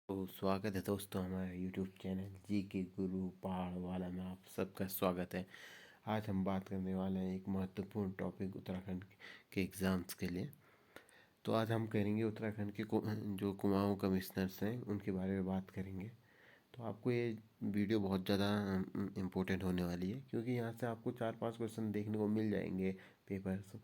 तो स्वागत है दोस्तों हमारे यूट्यूब चैनल जी के गुरु पहाड़ वाला में आप सबका स्वागत है। आज हम बात करने वाले हैं एक महत्वपूर्ण टॉपिक उत्तराखंड के एग्ज़ाम्स के लिए। तो आज हम करेंगे उत्तराखंड के जो कुमाऊं कमिश्नर्स हैं उनके बारे में बात करेंगे। तो आपको ये वीडियो बहुत ज़्यादा इम्पोर्टेंट होने वाली है, क्योंकि यहाँ से आपको 4-5 क्वेश्चन देखने को मिल जाएंगे पेपर्स।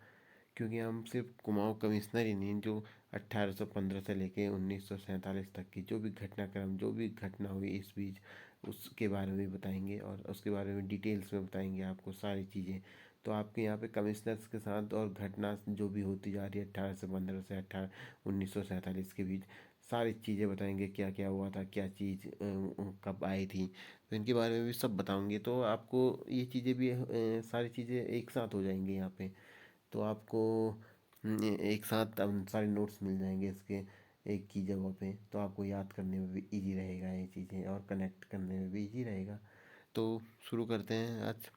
क्योंकि हम सिर्फ कुमाऊं कमिश्नर ही नहीं, जो 1815 से लेके 1947 तक की जो भी घटनाक्रम, जो भी घटना हुई इस बीच, उसके बारे में बताएंगे और उसके बारे में डिटेल्स में बताएंगे आपको सारी चीज़ें। तो आपके यहाँ पे कमिश्नर्स के साथ और घटना जो भी होती जा रही है 1815 से 1947 के बीच, सारी चीज़ें बताएंगे, क्या क्या हुआ था, क्या चीज़ कब आई थी। तो इनके बारे में भी सब बताऊंगे, तो आपको ये चीज़ें भी सारी चीज़ें एक साथ हो जाएंगी यहाँ पे। तो आपको एक साथ सारे नोट्स मिल जाएंगे इसके एक ही जगह पे। तो आपको याद करने में भी इजी रहेगा ये चीज़ें, और कनेक्ट करने में भी इजी रहेगा। तो शुरू करते हैं आज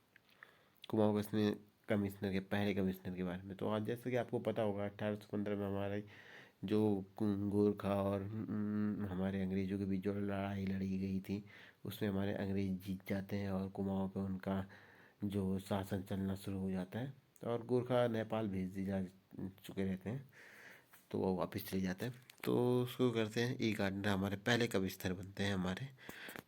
कुमाऊं कश्मीर कमिश्नर के पहले कमिश्नर के बारे में। तो आज जैसे कि आपको पता होगा 1815 में हमारे जो गोरखा और हमारे अंग्रेज़ों के बीच जो लड़ाई लड़ी गई थी, उसमें हमारे अंग्रेज जीत जाते हैं और कुमाऊं पे उनका जो शासन चलना शुरू हो जाता है। और गोरखा नेपाल भेज दिए जा चुके रहते हैं, तो वो वापस चले जाते हैं। तो उसको करते हैं ई गार्डनर हमारे पहले कविस्तर बनते हैं हमारे।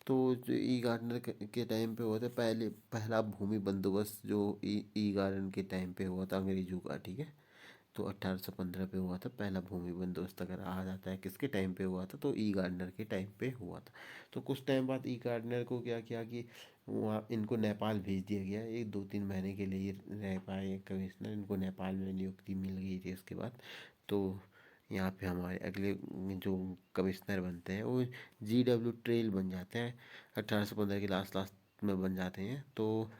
तो जो ई गार्डनर के टाइम पे हुआ था पहला भूमि बंदोबस्त, जो ई गार्डन के टाइम पे हुआ था अंग्रेजों का, ठीक है। तो 1815 पे हुआ था पहला भूमि बंदोबस्त। अगर आ जाता है किसके टाइम पे हुआ था, तो ई गार्डनर के टाइम पे हुआ था। तो कुछ टाइम बाद ई गार्डनर को क्या किया कि वहाँ इनको नेपाल भेज दिया गया। एक 2-3 महीने के लिए रह पाए कमिश्नर, इनको नेपाल में नियुक्ति मिल गई थी उसके बाद। तो यहाँ पे हमारे अगले जो कमिश्नर बनते हैं वो GW ट्रेल बन जाते हैं। 1815 के लास्ट लास्ट में बन जाते हैं। तो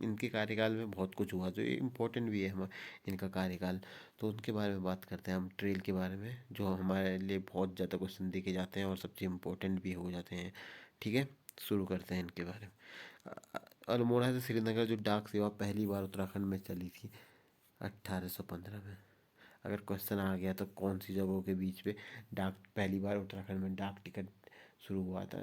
इनके कार्यकाल में बहुत कुछ हुआ जो इम्पोर्टेंट भी है हम इनका कार्यकाल। तो उनके बारे में बात करते हैं हम, ट्रेल के बारे में, जो हमारे लिए बहुत ज़्यादा क्वेश्चन देखे जाते हैं और सबसे इम्पोर्टेंट भी हो जाते हैं, ठीक है। शुरू करते हैं इनके बारे में। अल्मोड़ा से श्रीनगर जो डाक सेवा पहली बार उत्तराखंड में चली थी 1815 में। अगर क्वेश्चन आ गया तो कौन सी जगहों के बीच पे डाक पहली बार उत्तराखंड में डाक टिकट शुरू हुआ था,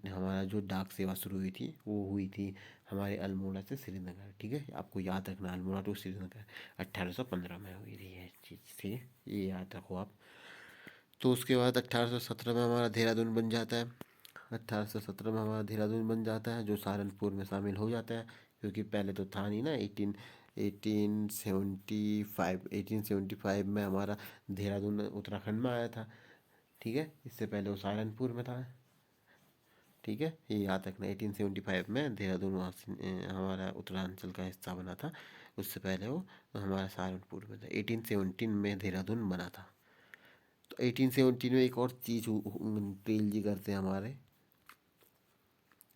हमारा जो डाक सेवा शुरू हुई थी वो हुई थी हमारे अल्मोड़ा से श्रीनगर, ठीक है। आपको याद रखना अल्मोड़ा टू श्रीनगर 1815 में हुई थी ये चीज़, ठीक है, ये याद रखो आप। तो उसके बाद 1817 में हमारा देहरादून बन जाता है। 1817 में हमारा देहरादून बन जाता है, जो सहारनपुर में शामिल हो जाता है, क्योंकि पहले तो था नहीं ना। 1875 में हमारा देहरादून उत्तराखंड में आया था, ठीक है। इससे पहले वो सहारनपुर में था, ठीक है। ये याद रखना, 1875 में देहरादून वहाँ से हमारा उत्तरांचल का हिस्सा बना था। उससे पहले वो हमारा सहारनपुर में था। 1817 में देहरादून बना था। तो 1817 में एक और चीज़ प्रेल जी करते हैं हमारे।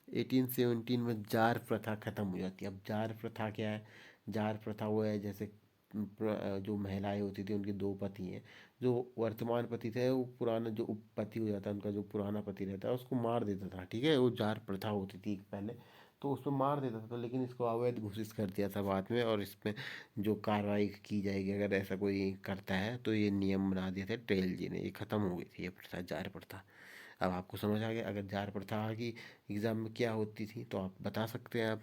1817 में जार प्रथा खत्म हो जाती है। अब जार प्रथा क्या है? जार प्रथा वो है, जैसे जो महिलाएं होती थी उनके दो पति हैं। जो वर्तमान पति थे वो पुराना जो पति हो जाता है, उनका जो पुराना पति रहता है उसको मार देता था, ठीक है। वो जार प्रथा होती थी पहले, तो उसमें मार देता था। तो लेकिन इसको अवैध घोषित कर दिया था बाद में, और इसमें जो कार्रवाई की जाएगी अगर ऐसा कोई करता है, तो ये नियम बना दिए थे टेल जी ने। ये खत्म हो गई थी ये प्रथा, जार प्रथा। अब आपको समझ आ गया अगर जार प्रथा की एग्ज़ाम में क्या होती थी, तो आप बता सकते हैं। आप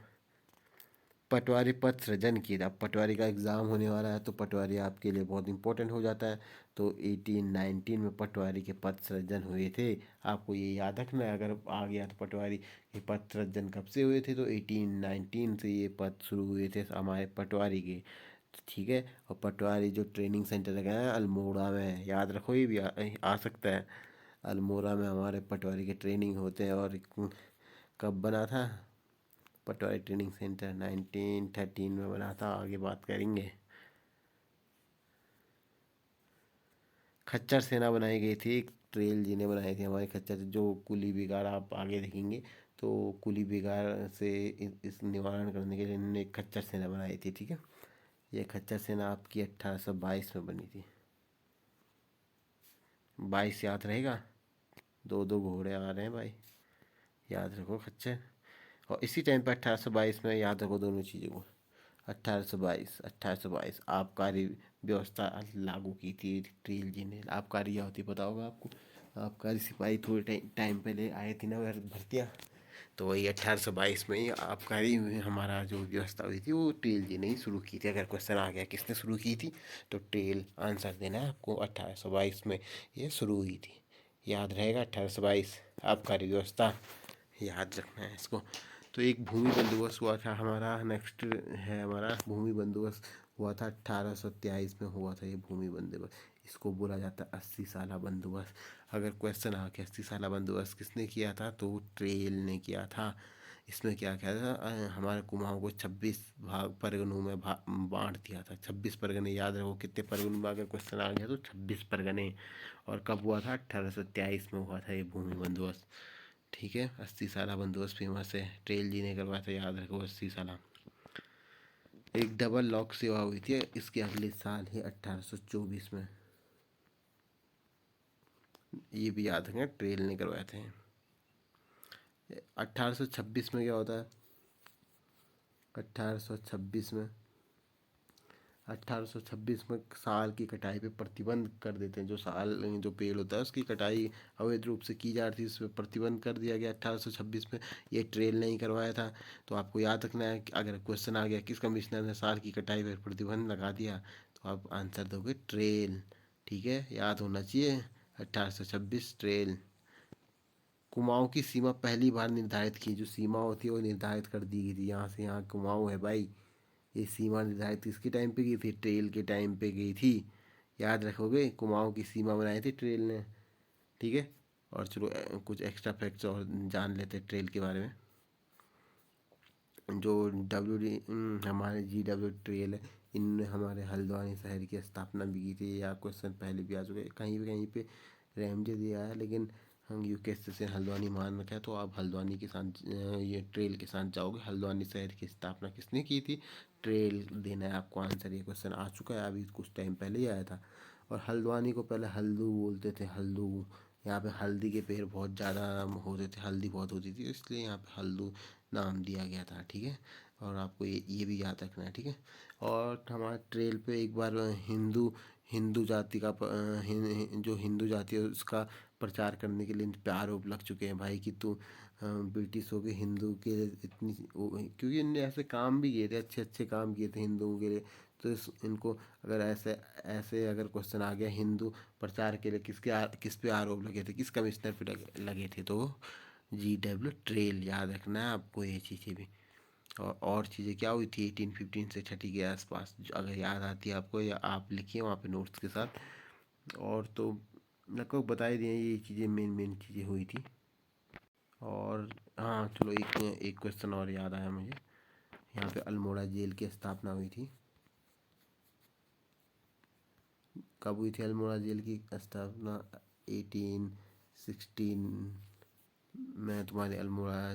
पटवारी पद सृजन की, अब पटवारी का एग्ज़ाम होने वाला है, तो पटवारी आपके लिए बहुत इंपॉर्टेंट हो जाता है। तो 1819 में पटवारी के पद सृजन हुए थे। आपको ये याद रखना है, अगर आ गया तो पटवारी के पद सृजन कब से हुए थे, तो 1819 से ये पद शुरू हुए थे हमारे पटवारी के, ठीक है। और पटवारी जो ट्रेनिंग सेंटर लगा है अल्मोड़ा में, याद रखो, ये भी आ सकता है। अल्मोड़ा में हमारे पटवारी के ट्रेनिंग होते हैं। और कब बना था पटवारी ट्रेनिंग सेंटर? 1913 में बना था। आगे बात करेंगे। खच्चर सेना बनाई गई थी, ट्रेल जी ने बनाई थी हमारे खच्चर, जो कुली बिगाड़ आप आगे देखेंगे। तो कुली बिगाड़ से इस निवारण करने के लिए इन्होंने एक खच्चर सेना बनाई थी, ठीक है। ये खच्चर सेना आपकी 1822 में बनी थी। 22 याद रहेगा, दो दो घोड़े आ रहे हैं भाई, याद रखो खच्चर। और इसी टाइम पर 1822 में याद रखो दोनों चीज़ों को। 1822 आबकारी व्यवस्था लागू की थी ट्रील जी ने। आबकारी क्या होती है पता होगा आपको? आबकारी सिपाही थोड़े टाइम पहले आए थी ना भर्तियाँ, तो वही 1822 में ही आबकारी में हमारा जो व्यवस्था हुई थी वो टेल जी ने ही शुरू की थी। अगर क्वेश्चन आ गया किसने शुरू की थी, तो टेल आंसर देना है आपको। 1822 में ये शुरू हुई थी, याद रहेगा। 1822 आबकारी व्यवस्था याद रखना है इसको। तो एक भूमि बंदोबस्त हुआ था हमारा, नेक्स्ट है हमारा भूमि बंदोबस्त हुआ था 1823 में हुआ था ये भूमि बंदोबस्त। इसको बोला जाता है 80 साला बंदोबस्त। अगर क्वेश्चन आ गया 80 साला बंदोबस्त किसने किया था, तो ट्रेल ने किया था। इसमें क्या किया था, हमारे कुमाऊं को 26 भाग परगनों में बांट दिया था। 26 परगने, याद रखो कितने परगनों में अगर क्वेश्चन आ गया तो 26 परगने। और कब हुआ था, 1823 में हुआ था ये भूमि बंदोबस्त। ठीक है, 80 साला बंदोबस्त फेमस है, ट्रेल जी ने करवाया था, याद रखो 80 साला। एक डबल लॉक सेवा हुई थी इसके अगले साल ही 1824 में, ये भी याद रखें, ट्रेल ने करवाए थे। 1826 में क्या होता है, 1826 में 1826 में साल की कटाई पे प्रतिबंध कर देते हैं। जो पेड़ होता है उसकी कटाई अवैध रूप से की जा रही थी, इस पर प्रतिबंध कर दिया गया 1826 में। ये ट्रेल ने ही करवाया था। तो आपको याद रखना है कि अगर क्वेश्चन आ गया किस कमिश्नर ने साल की कटाई पर प्रतिबंध लगा दिया, तो आप आंसर दोगे ट्रेल। ठीक है, याद होना चाहिए 1826 ट्रेल। कुमाऊं की सीमा पहली बार निर्धारित की, जो सीमा होती है वो निर्धारित कर दी गई थी, यहाँ से यहाँ कुमाऊं है भाई। ये सीमा निर्धारित किसके टाइम पे की थी, ट्रेल के टाइम पे गई थी। याद रखोगे, कुमाऊं की सीमा बनाई थी ट्रेल ने। ठीक है, और चलो कुछ एक्स्ट्रा फैक्ट्स और जान लेते हैं ट्रेल के बारे में। जो हमारे GW ट्रेल है, इनने हमारे हल्द्वानी शहर की स्थापना भी की थी। या क्वेश्चन पहले भी आ चुके, कहीं पे रैमजे दिया है, लेकिन हम यूके से हल्द्वानी मान रखा है, तो आप हल्द्वानी के साथ ये ट्रेल के साथ जाओगे। हल्द्वानी शहर की स्थापना किसने की थी, ट्रेल देना है आपको आंसर। ये क्वेश्चन आ चुका है, अभी कुछ टाइम पहले ही आया था। और हल्द्वानी को पहले हल्दू बोलते थे, हल्दू। यहाँ पे हल्दी के पेड़ बहुत ज़्यादा होते थे, हल्दी बहुत होती थी, इसलिए यहाँ पे हल्दू नाम दिया गया था। ठीक है, और आपको ये भी याद रखना है। ठीक है, और हमारे ट्रेल पे एक बार हिंदू हिंदू जाति का जो हिंदू जाति है उसका प्रचार करने के लिए इन पे आरोप लग चुके हैं भाई, कि तू ब्रिटिशों के हिंदू के लिए इतनी क्योंकि इनने ऐसे काम भी किए थे, अच्छे अच्छे काम किए थे हिंदुओं के लिए। तो इनको अगर ऐसे ऐसे अगर क्वेश्चन आ गया हिंदू प्रचार के लिए किस पे आरोप लगे थे, किस कमिश्नर पे लगे थे, तो GW ट्रेल। याद रखना है आपको ये चीज़ें भी। और चीज़ें क्या हुई थी 1815 से 30 के आसपास, अगर याद आती है आपको, या आप लिखिए वहाँ पे नोट्स के साथ। और तो लगभग बता ही दिए, ये चीज़ें मेन मेन चीज़ें हुई थी। और हाँ चलो, एक एक क्वेश्चन और याद आया मुझे। यहाँ पे अल्मोड़ा जेल की स्थापना हुई थी। कब हुई थी अल्मोड़ा जेल की स्थापना, 1816 में तुम्हारे अल्मोड़ा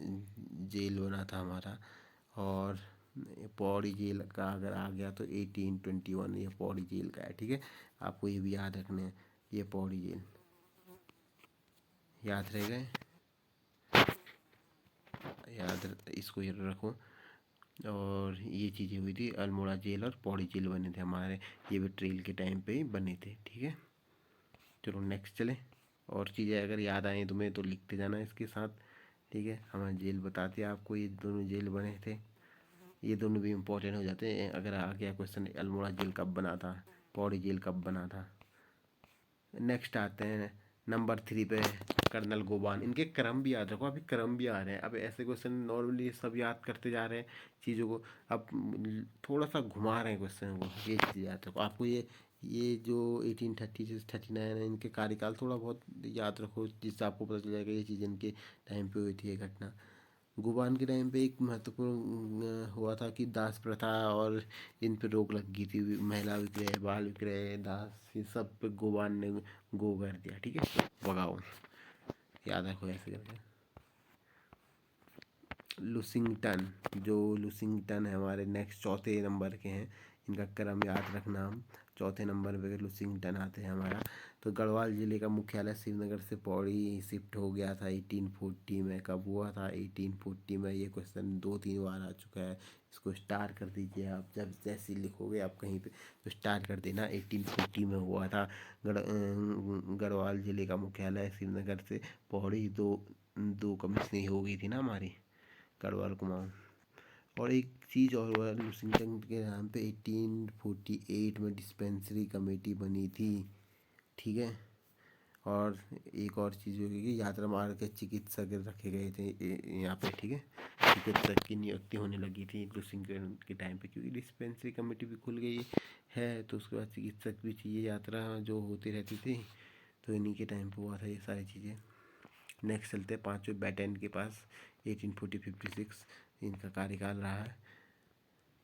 जेल बना था हमारा। और पौड़ी जेल का अगर आ गया तो 1821 ये पौड़ी जेल का है। ठीक है, आपको ये भी याद रखने हैं, ये पौड़ी जेल याद रह गए, इसको ये रखो। और ये चीज़ें हुई थी, अल्मोड़ा जेल और पौड़ी जेल बने थे हमारे, ये भी ट्रेल के टाइम पे ही बने थे। ठीक है, चलो नेक्स्ट चले। और चीज़ें अगर याद आए तुम्हें तो लिखते जाना इसके साथ। ठीक है, हमारे जेल बताते हैं आपको, ये दोनों जेल बने थे, ये दोनों भी इम्पोर्टेंट हो जाते हैं। अगर आ गया क्वेश्चन अल्मोड़ा जेल कब बना था, पौड़ी जेल कब बना था। नेक्स्ट आते हैं नंबर 3 पे, कर्नल गोबान। इनके क्रम भी याद रखो, अभी क्रम भी आ रहे हैं। अब ऐसे क्वेश्चन नॉर्मली सब याद करते जा रहे हैं चीज़ों को, अब थोड़ा सा घुमा रहे हैं क्वेश्चन को, ये चीज़ याद रखो आपको। ये जो 1830 से 39 है, इनके कार्यकाल थोड़ा बहुत याद रखो, जिससे आपको पता चल जाएगा ये चीज़ इनके टाइम पे हुई थी ये घटना। गुबान के टाइम पे एक महत्वपूर्ण हुआ था कि दास प्रथा और इन पे रोक लग गई थी। महिला विक्रय, बाल विक्रय, दास, ये सब पे गुबान ने गो कर दिया। ठीक है, भगाओ, याद रखो ऐसे करके। लुसिंगटन, जो लुसिंगटन है हमारे नेक्स्ट चौथे नंबर के हैं, इनका क्रम याद रखना हम। चौथे नंबर पे लुसिंगटन आते हैं हमारा। तो गढ़वाल ज़िले का मुख्यालय श्रीनगर से पौड़ी शिफ्ट हो गया था 1840 में। कब हुआ था? 1840 में। ये क्वेश्चन 2-3 बार आ चुका है। इसको स्टार कर दीजिए आप, जब जैसे ही लिखोगे आप कहीं पे तो स्टार कर देना। 1840 में हुआ था। गढ़वाल ज़िले का मुख्यालय श्रीनगर से पौड़ी दो दो कमिश्नरी हो गई थी ना हमारी, गढ़वाल कुमाऊँ। और एक चीज़ और हुआ, लुसिंगटन के नाम पे 1848 में डिस्पेंसरी कमेटी बनी थी, ठीक है। और एक और चीज़ होगी कि यात्रा मार्ग के चिकित्सक रखे गए थे यहाँ पे, ठीक है। चिकित्सक की नियुक्ति होने लगी थी लुसिंगटन के टाइम पे, क्योंकि डिस्पेंसरी कमेटी भी खुल गई है तो उसके बाद चिकित्सक भी चाहिए, यात्रा जो होती रहती थी। तो इन्हीं के टाइम पे हुआ था ये सारी चीज़ें। नेक्स्ट चलते हैं पाँचवें बैटन के पास। 1840-56 इनका कार्यकाल रहा है।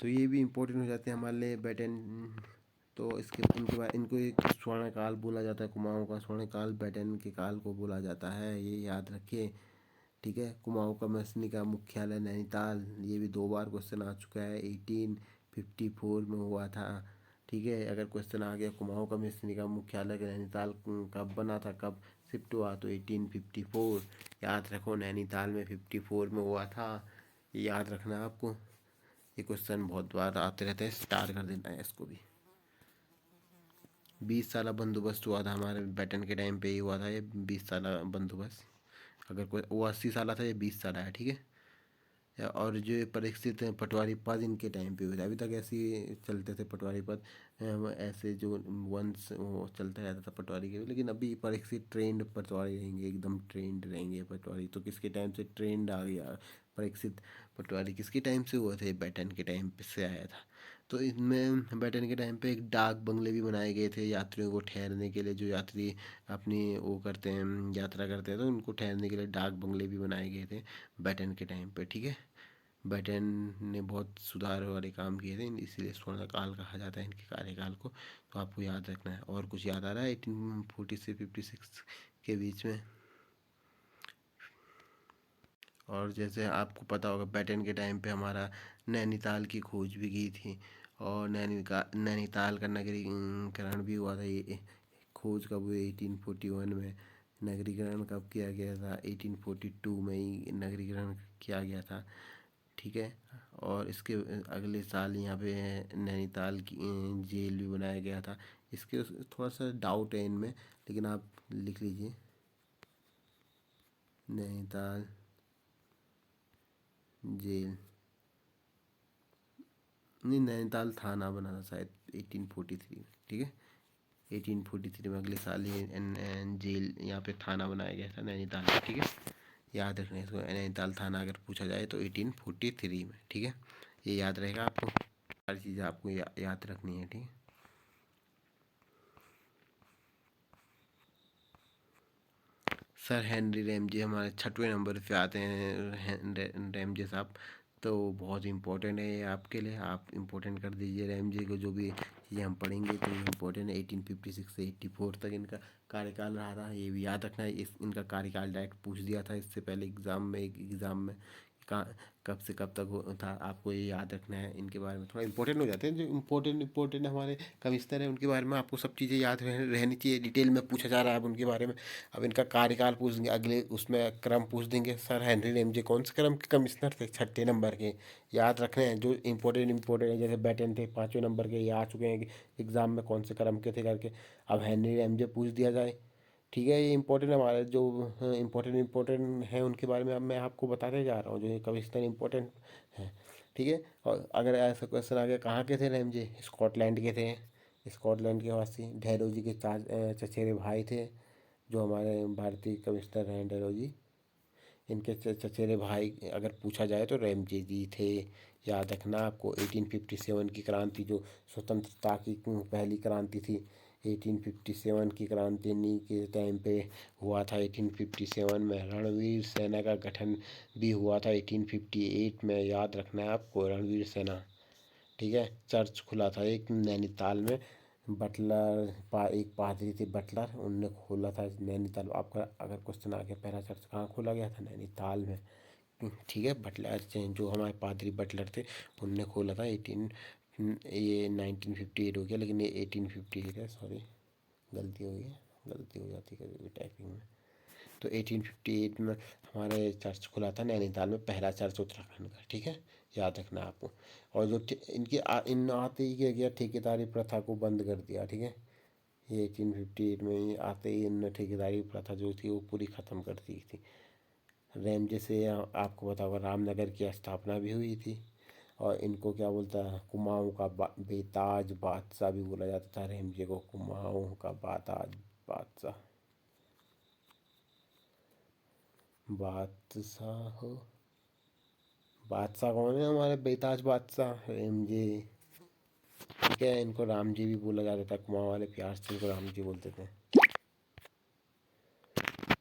तो ये भी इम्पोर्टेंट हो जाते हैं हमारे लिए बैटन। तो इसके इनके बाद इनको एक स्वर्णकाल बोला जाता है, कुमाऊँ का स्वर्णकाल बैटन के काल को बोला जाता है, ये याद रखिए, ठीक है। कुमाऊँ कमिश्नरी का मुख्यालय नैनीताल, ये भी 2 बार क्वेश्चन आ चुका है। 1854 में हुआ था, ठीक है। अगर क्वेश्चन आ गया कुमाऊँ कमिश्नरी का मुख्यालय नैनीताल कब बना था, कब शिफ्ट हुआ, तो 1854 याद रखो। नैनीताल में 54 में हुआ था, ये याद रखना आपको। ये क्वेश्चन बहुत बार आते रहते हैं, स्टार कर देना है इसको भी। 20 साल बंदोबस्त हुआ था हमारे बैटन के टाइम पे ही हुआ था ये 20 साल बंदोबस्त। अगर कोई वो 80 साल था, ये 20 साल है, ठीक है। और जो परीक्षित हैं पटवारी पद इनके टाइम पे हुए थे। अभी तक ऐसे ही चलते थे पटवारी पद, ऐसे जो वंश वो चलता रहता था पटवारी के, लेकिन अभी परीक्षित ट्रेंड पटवारी रहेंगे, एकदम ट्रेंड रहेंगे पटवारी। तो किसके टाइम से ट्रेंड आ गया? परीक्षित पटवारी किसके टाइम से हुए थे? बैटन के टाइम पे से आया था। तो इसमें बैटन के टाइम पे एक डाक बंगले भी बनाए गए थे यात्रियों को ठहरने के लिए। जो यात्री अपनी वो करते हैं, यात्रा करते हैं, तो उनको ठहरने के लिए डाक बंगले भी बनाए गए थे बैटन के टाइम पे, ठीक है। बैटन ने बहुत सुधार वाले काम किए थे, इसीलिए स्वर्णकाल कहा जाता है इनके कार्यकाल को। तो आपको याद रखना है। और कुछ याद आ रहा है 1840 से 56 के बीच में? और जैसे आपको पता होगा बैटन के टाइम पे हमारा नैनीताल की खोज भी की थी, और नैनीताल का नगरीकरण भी हुआ था। ये खोज कब हुई? 1841 में। नगरीकरण कब किया गया था? 1842 में ही नगरीकरण किया गया था, ठीक है। और इसके अगले साल यहाँ पे नैनीताल की जेल भी बनाया गया था। इसके थोड़ा सा डाउट है इनमें, लेकिन आप लिख लीजिए नैनीताल जेल। नहीं, नैनीताल थाना बना था शायद 1843 में, ठीक है। 1843 में अगले साल ये जेल यहाँ पे थाना बनाया गया था नैनीताल में, ठीक है। याद रखना इसको, नैनीताल थाना अगर पूछा जाए तो 1843 में, ठीक है। ये याद रहेगा आपको, सारी चीज़ें आपको याद रखनी है, ठीक है। सर हेनरी रैमजे हमारे 6वें नंबर पे आते हैं, रैमजे साहब। तो बहुत इम्पोर्टेंट है ये आपके लिए, आप इम्पोर्टेंट कर दीजिए रैमजे को। जो भी चीज़ें हम पढ़ेंगे तो ये इम्पोर्टेंट है। 1856 से 84 तक इनका कार्यकाल रहा था, ये भी याद रखना है। इनका कार्यकाल डायरेक्ट पूछ दिया था इससे पहले एग्ज़ाम में, एक एग्ज़ाम में कहाँ कब से कब तक था, आपको ये याद रखना है। इनके बारे में थोड़ा इंपॉर्टेंट हो जाते हैं, जो इम्पोर्टेंट हमारे कमिश्नर हैं उनके बारे में आपको सब चीज़ें याद रहनी चाहिए। डिटेल में पूछा जा रहा है अब उनके बारे में। अब इनका कार्यकाल पूछ देंगे, अगले उसमें क्रम पूछ देंगे, सर हेनरी रेमजे कौन से क्रम के कमिश्नर थे? 6 नंबर के। याद रखने हैं जो इम्पोर्टेंट है, जैसे बैटन थे 5वें नंबर के, ये आ चुके हैं एग्ज़ाम में कौन से क्रम के थे करके। अब हेनरी रेमजे पूछ दिया जाए, ठीक है। ये इंपॉर्टेंट हमारे जो इम्पोर्टेंट हैं उनके बारे में अब मैं आपको बताते जा रहा हूँ, जो ये कविस्तान इम्पोर्टेंट है, ठीक है। और अगर ऐसा क्वेश्चन आ गया, कहाँ के थे रैमजे? स्कॉटलैंड के थे, स्कॉटलैंड के वासी। डेरोजी के चचेरे भाई थे, जो हमारे भारतीय कविस्तर हैं डेरोजी, इनके चचेरे भाई अगर पूछा जाए तो रैमजे जी थे। याद रखना आपको। 1857 की क्रांति, जो स्वतंत्रता की पहली क्रांति थी, 1857 की क्रांति इन्हीं के टाइम पे हुआ था। 1857 में रणवीर सेना का गठन भी हुआ था 1858 में। याद रखना है आपको, रणवीर सेना, ठीक है। चर्च खुला था एक नैनीताल में, बटलर एक पादरी थे बटलर, उनने खोला था नैनीताल। आपका अगर क्वेश्चन आ गया पहला चर्च कहाँ खोला गया था? नैनीताल में, ठीक है। बटलर जो हमारे पादरी बटलर थे, उनने खोला था ये 1958 हो गया, लेकिन ये 1858 है, सॉरी गलती हो गई, गलती हो जाती है कभी टाइपिंग में। तो 1858 में हमारे चर्च खुला था नैनीताल में, पहला चर्च उत्तराखंड का, ठीक है, याद रखना आपको। और जो इन आते ही क्या किया, ठेकेदारी प्रथा को बंद कर दिया, ठीक है। ये 1858 में ही आते ही इन ठेकेदारी प्रथा जो थी वो पूरी ख़त्म कर दी थी। रैमजे से आपको पता होगा रामनगर की स्थापना भी हुई थी। और इनको क्या बोलता है, कुमाऊँ का बेताज बादशाह भी बोला जाता था रैमजे को, कुमाऊँ का बेताज बादशाह। बादशाह हो, बादशाह कौन है, हमारे बेताज बादशाह रैमजे, ठीक है। इनको राम जी भी बोला जाता था, कुमाऊँ वाले प्यार से इनको राम जी बोलते थे,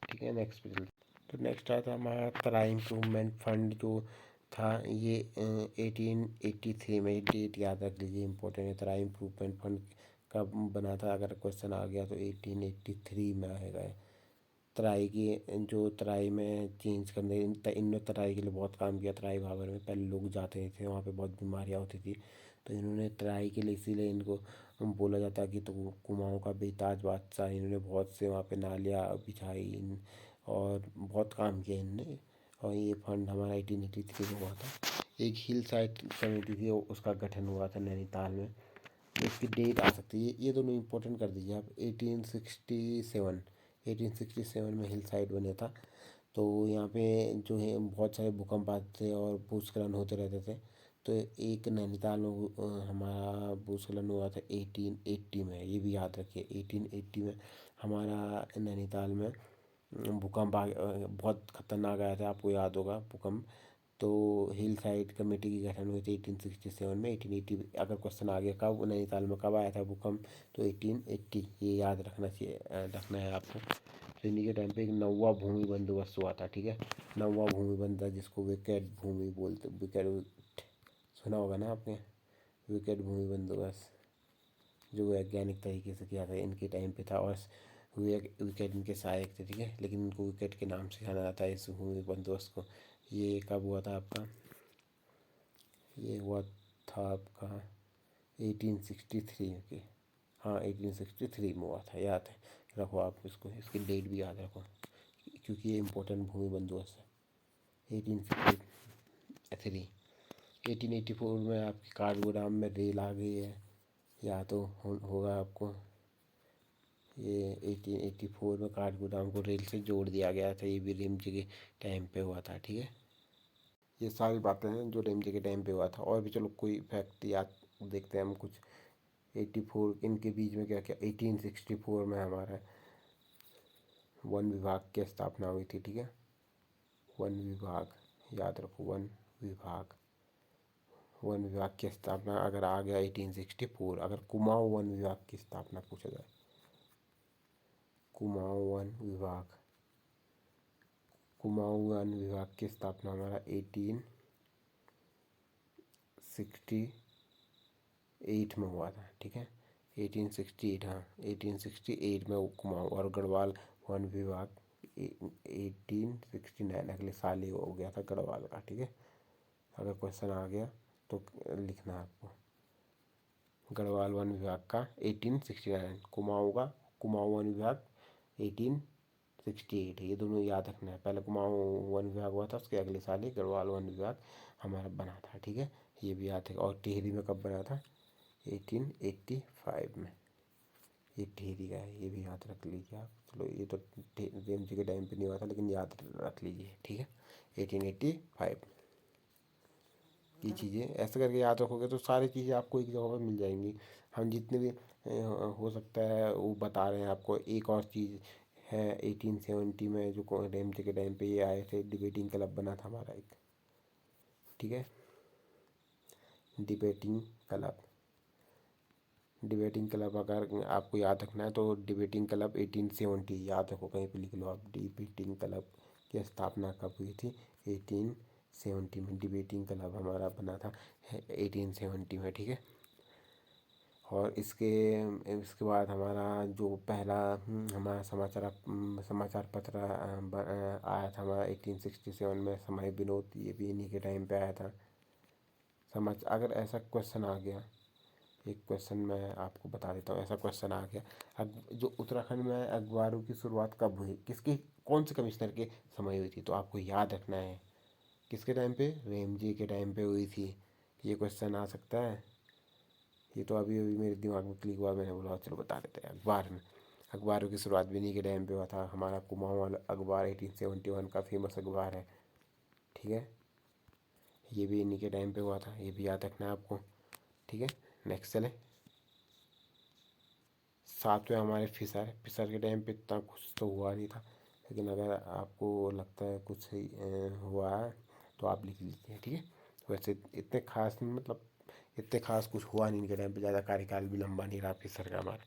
ठीक है। नेक्स्ट पे चलते, तो नेक्स्ट आता हमारा तराई इम्प्रूवमेंट फंड जो था, ये 1883 में, डेट याद रख लीजिए, इंपॉर्टेंट है। तराई इम्प्रूवमेंट फंड कब बना था, अगर क्वेश्चन आ गया तो 1883 में आएगा। तराई की, जो तराई में चेंज करने, इनने तराई के लिए बहुत काम किया। तराई भाबर में पहले लोग जाते थे, वहाँ पे बहुत बीमारियाँ होती थी, तो इन्होंने तराई के लिए, इसीलिए इनको बोला जाता है कि तो कुमाऊँ का बेताज बादशाह। इन्होंने बहुत से वहाँ पे नालियाँ बिछाई और बहुत काम किया इनने। और ये फंड हमारा 1883 में हुआ था। एक हिल साइड कमेटी थी, उसका गठन हुआ था नैनीताल में। इसकी डेट आ सकती है, ये दोनों इंपॉर्टेंट कर दीजिए आप। 1867 में हिल साइड बने था। तो यहाँ पे जो है बहुत सारे भूकंप आते थे और भूस्खलन होते रहते थे। तो एक नैनीताल में हमारा भूस्खलन हुआ था 1880 में, ये भी याद रखिए। 1880 में हमारा नैनीताल में भूकंप बहुत खतरनाक आया था, आपको याद होगा भूकंप। तो हिल साइड कमेटी की गठन हुई थी 1867 में। 1880 अगर क्वेश्चन आ गया कब नैनीताल में कब आया था भूकंप, तो 1880, ये याद रखना चाहिए, रखना है आपको। दिल्ली के टाइम पे एक नौवा भूमि बंदोबस्त हुआ था, ठीक है। नौवा भूमि बंदोबस्त, जिसको विकेट भूमि बोलते, विकेट सुना होगा ना आपने, विकेट भूमि बंदोबस्त, जो वैज्ञानिक तरीके से किया था, इनके टाइम पे था। और विकेट इनके सहायक थे, ठीक है, लेकिन इनको विकेट के नाम से जाना जाता है इस भूमि बंदोबस्त को। ये कब हुआ था आपका, ये हुआ था आपका 1863 के, हाँ 1863 में हुआ था, याद है, रखो आप इसको, इसकी डेट भी याद रखो, क्योंकि ये इम्पोर्टेंट भूमि बंदोबस्त है। 1863, 1884 में आपकी काठगोदाम में रेल आ गई है, या तो होगा आपको। ये 1884 में काठगोदाम को रेल से जोड़ दिया गया था, ये भी रेमजे के टाइम पे हुआ था, ठीक है। ये सारी बातें हैं जो रेमजे के टाइम पे हुआ था। और भी चलो कोई फैक्ट याद देखते हैं हम कुछ। 84 इनके बीच में क्या क्या, 1864 में हमारा वन विभाग की स्थापना हुई थी, ठीक है। वन विभाग, याद रखो, वन विभाग। वन विभाग की स्थापना अगर आ गया 1864, अगर कुमाऊँ वन विभाग की स्थापना पूछा जाए, कुमाऊँ वन विभाग, कुमाऊँ वन विभाग की स्थापना हमारा 1868 में हुआ था, ठीक है। 1868, हाँ 1868 में कुमाऊँ, और गढ़वाल वन विभाग 1869, अगले साल ही हो गया था गढ़वाल का, ठीक है। अगर क्वेश्चन आ गया तो लिखना है आपको, गढ़वाल वन विभाग का 1869, कुमाऊँ का, कुमाऊँ वन विभाग 1868 है। ये दोनों याद रखना है, पहले कुमाऊँ वन विभाग हुआ था, उसके अगले साल ही गढ़वाल वन विभाग हमारा बना था, ठीक है। ये भी याद है। और टिहरी में कब बना था, 1885 में, ये टिहरी का है, ये भी याद रख लीजिए आप। चलो ये तो रेमजे के टाइम पे नहीं हुआ था, लेकिन याद रख लीजिए, ठीक है। 1885 की चीज़ें ऐसे करके याद रखोगे तो सारी चीज़ें आपको एक जगह पर मिल जाएंगी। हम जितने भी हो सकता है वो बता रहे हैं आपको। एक और चीज़ है, 1870 में जो रेमजे के टाइम पे ये आए थे, डिबेटिंग क्लब बना था हमारा एक, ठीक है। डिबेटिंग क्लब, डिबेटिंग क्लब अगर आपको याद रखना है तो डिबेटिंग क्लब 1870, याद रखो, कहीं पे लिख लो आप, डिबेटिंग क्लब की स्थापना कब हुई थी, 1870 में डिबेटिंग क्लब हमारा बना था 1870 में, ठीक है। और इसके इसके बाद हमारा जो पहला हमारा समाचार पत्र आया था हमारा 1867 में, समय विनोद, ये भी इन्हीं के टाइम पे आया था। अगर ऐसा क्वेश्चन आ गया एक क्वेश्चन मैं आपको बता देता हूँ, ऐसा क्वेश्चन आ गया। जो उत्तराखंड में अखबारों की शुरुआत कब हुई, किसके कौन से कमिश्नर के समय हुई थी, तो आपको याद रखना है किसके टाइम पे, रेमजी के टाइम पे हुई थी। ये क्वेश्चन आ सकता है। ये तो अभी अभी मेरे दिमाग में क्लिक हुआ, मैंने बोला चलो बता देते हैं। अखबार में अखबारों की शुरुआत भी इन्हीं के टाइम पे हुआ था। हमारा कुमाऊँ वाला अखबार 1871 का फेमस अखबार है, ठीक है। ये भी इन्हीं के टाइम पे हुआ था, ये भी याद रखना है आपको, ठीक है। नेक्स्ट चले। सातवें हमारे फिशर फिशर के टाइम पे इतना कुछ तो हुआ नहीं था, लेकिन अगर आपको लगता है कुछ हुआ है तो आप लिख लीजिए, ठीक है। वैसे इतने खास मतलब इतने खास कुछ हुआ नहीं इनके टाइम पे, ज़्यादा कार्यकाल भी लंबा नहीं रहा फिशर का हमारा,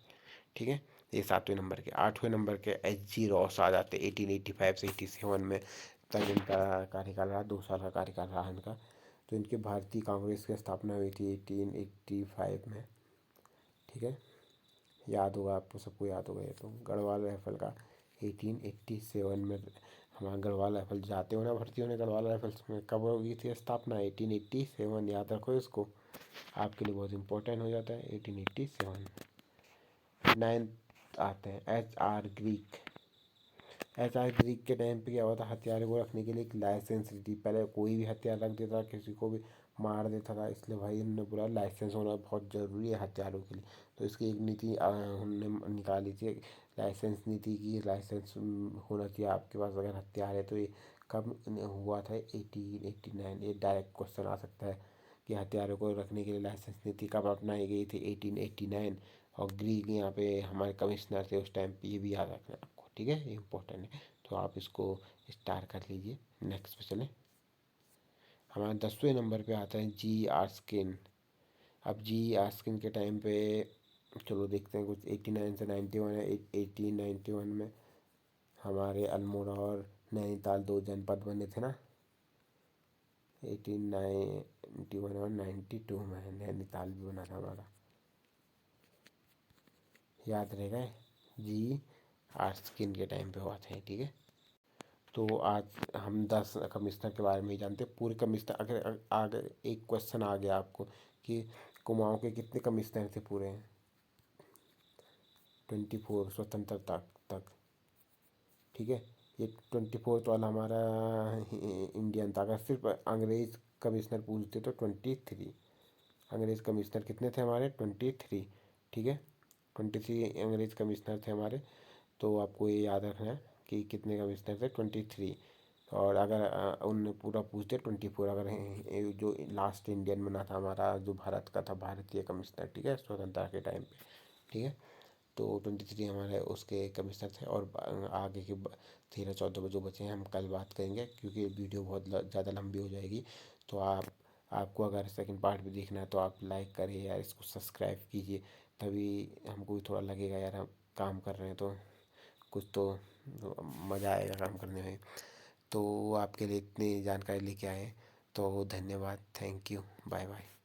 ठीक है। ये सातवें नंबर के। आठवें नंबर के H.G. रॉस आ जाते 1885 से 87 में तक इनका कार्यकाल रहा, 2 साल का कार्यकाल रहा इनका। तो इनके भारतीय कांग्रेस की स्थापना हुई थी 1885 में, ठीक है। याद होगा आपको, सबको याद होगा ये तो। गढ़वाल राइफल का 1887 में, हमारा गढ़वाल राइफल जाते हो ना भर्ती होने, गढ़वाल राइफल्स में कब हुई थी स्थापना, 1887, याद रखो इसको, आपके लिए बहुत इंपॉर्टेंट हो जाता है 1887। नाइन्थ आते हैं एच आर ग्रीक के टाइम पे क्या हुआ था, हथियारों को रखने के लिए एक लाइसेंस थी। पहले कोई भी हथियार रख देता था, किसी को भी मार देता था, इसलिए भाई इन्होंने बोला लाइसेंस होना बहुत ज़रूरी है हथियारों के लिए। तो इसकी एक नीति उन्होंने निकाली थी, लाइसेंस नीति की। लाइसेंस होना चाहिए आपके पास अगर हथियार है। तो ये कब हुआ था, 1889। ये डायरेक्ट क्वेश्चन आ सकता है कि हथियारों को रखने के लिए लाइसेंस नीति कब अपनाई गई थी, 1889। और ग्रीक यहाँ पे हमारे कमिश्नर थे उस टाइम पे, ये भी याद रखना है आपको, ठीक है, ये इंपॉर्टेंट है। तो आप इसको स्टार कर लीजिए। नेक्स्ट पे चलें। हमारे 10वें नंबर पे आता है G.R. स्किन। अब G.R. स्किन के टाइम पे चलो देखते हैं कुछ। 89 से 91 है। 1891 में हमारे अल्मोड़ा और नैनीताल 2 जनपद बने थे ना। 1891 और 92 में नैनीताल भी बना था हमारा, याद रहेगा। G.R. स्किन के टाइम पे हुआ था, ठीक है। तो आज हम 10 कमिश्नर के बारे में ही जानते हैं। पूरे कमिश्नर, अगर आगे एक क्वेश्चन आ गया आपको कि कुमाऊँ के कितने कमिश्नर थे पूरे, 24 स्वतंत्रता तक, ठीक है। ये 24 वाला हमारा इंडियन था। अगर सिर्फ अंग्रेज कमिश्नर पूछते तो 23। अंग्रेज कमिश्नर कितने थे हमारे, 23, ठीक है। 23 अंग्रेज कमिश्नर थे हमारे। तो आपको ये याद रखना है कि कितने कमिश्नर थे, 23। और अगर उनने पूरा पूछ दिया 24, अगर जो लास्ट इंडियन बना था हमारा, जो भारत का था, भारतीय कमिश्नर, ठीक है, स्वतंत्रता के टाइम पे, ठीक है। तो 23 हमारे उसके कमिश्नर थे। और आगे के 13-14 जो बचे हैं हम कल बात करेंगे, क्योंकि वीडियो बहुत ज़्यादा लंबी हो जाएगी। तो आपको अगर सेकंड पार्ट भी देखना है तो आप लाइक करिए यार, इसको सब्सक्राइब कीजिए, तभी हमको भी थोड़ा लगेगा यार हम काम कर रहे हैं, तो कुछ तो मज़ा आएगा काम करने में। तो आपके लिए इतनी जानकारी लेके आए, तो धन्यवाद, थैंक यू, बाय बाय।